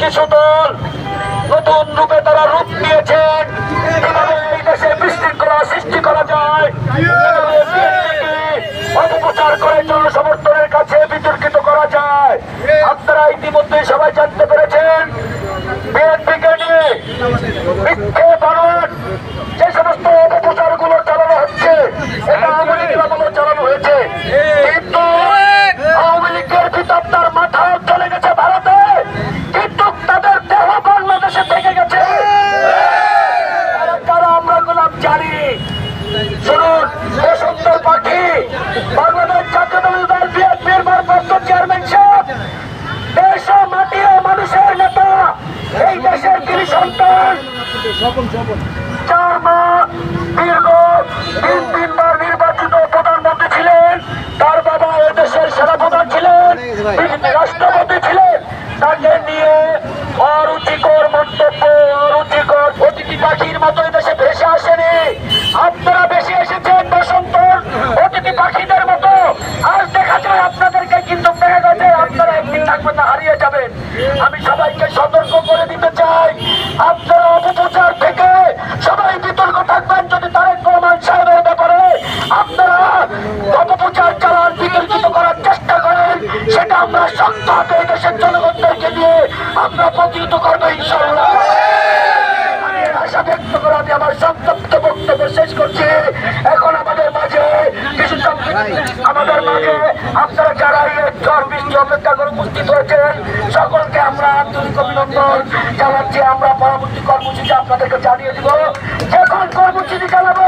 কিছু দল নতুন রূপে তারা রূপ দিয়েছেন। কিভাবে এই দেশে বিশৃঙ্খলা সৃষ্টি করা যায়, অপপ্রচার করে জনসমর্থনের কাছে বিতর্কিত করা যায়। আপনারা ইতিমধ্যে সবাই জানতে পেরেছেন বিএনপিকে নিয়ে মিথ্যে বানোয়াট যে সমস্ত অপপ্রচার গুলো চালানো হচ্ছে, এটা আওয়ামী লীগের আমলে চালানো হয়েছে। কিন্তু আওয়ামী লীগের ভিতর তার মাথা চলে গেছে ভারতে, কিন্তু তাদের দেহ বাংলাদেশে থেকে গেছে। তারা আমরা গোলাম জানি। শুনুন, সুন্দর পাখি বাংলাদেশ জাতীয়তাবাদী দল বিএনপির ভারপ্রাপ্ত চেয়ারম্যান সাহেব, দেশ ও মাটি ও মানুষের নেতা, এই দেশের তিনি সন্তান। 4 মাস দীর্ঘ 3বার নির্বাচিত প্রধানমন্ত্রী ছিলেন। তার বাবা এই দেশের সেনাপ্রধান ছিলেন, রাষ্ট্রপতি ছিলেন। তাকে নিয়ে অরুচিকর মন্তব্য, অরুচিকর অতিথি পাখির মতো দেশে ভেসে আসেনি। আপনারা বেশি এসেছেন বসন্তর অতিথি পাখিদের মতো। আজ দেখা যায় আপনাদেরকে কিন্তু দেখা গেছে আপনারা একদিন থাকবেন না, হারিয়ে যাবেন। আমি সবাইকে সতর্ক করে দিতে চাই, আপনারা অপপ্রচার থেকে সবাই বিতর্ক থাকবেন। যদি তারেক রহমান সাহেবের ব্যাপারে আপনারা অপপ্রচার চালান, বিতর্কিত করার চেষ্টা করেন, সেটা আমরা শক্ত হাতে দেশের জনগণদেরকে দিয়ে আমরা প্রতিহত করবো ইনশাআল্লাহ। আশা ব্যক্ত করে আমি আমার সংক্ষিপ্ত বক্তব্য শেষ করছি। এখন আমাদের মাঝে আপনারা যারা এই ঝড় বৃষ্টি অপেক্ষা করে উপস্থিত হয়েছেন, সকলকে আমরা আন্তরিক অভিনন্দন জানাচ্ছি। আমরা পরবর্তী কর্মসূচি আপনাদেরকে জানিয়ে দিব। যখন কর্মসূচি জানাবো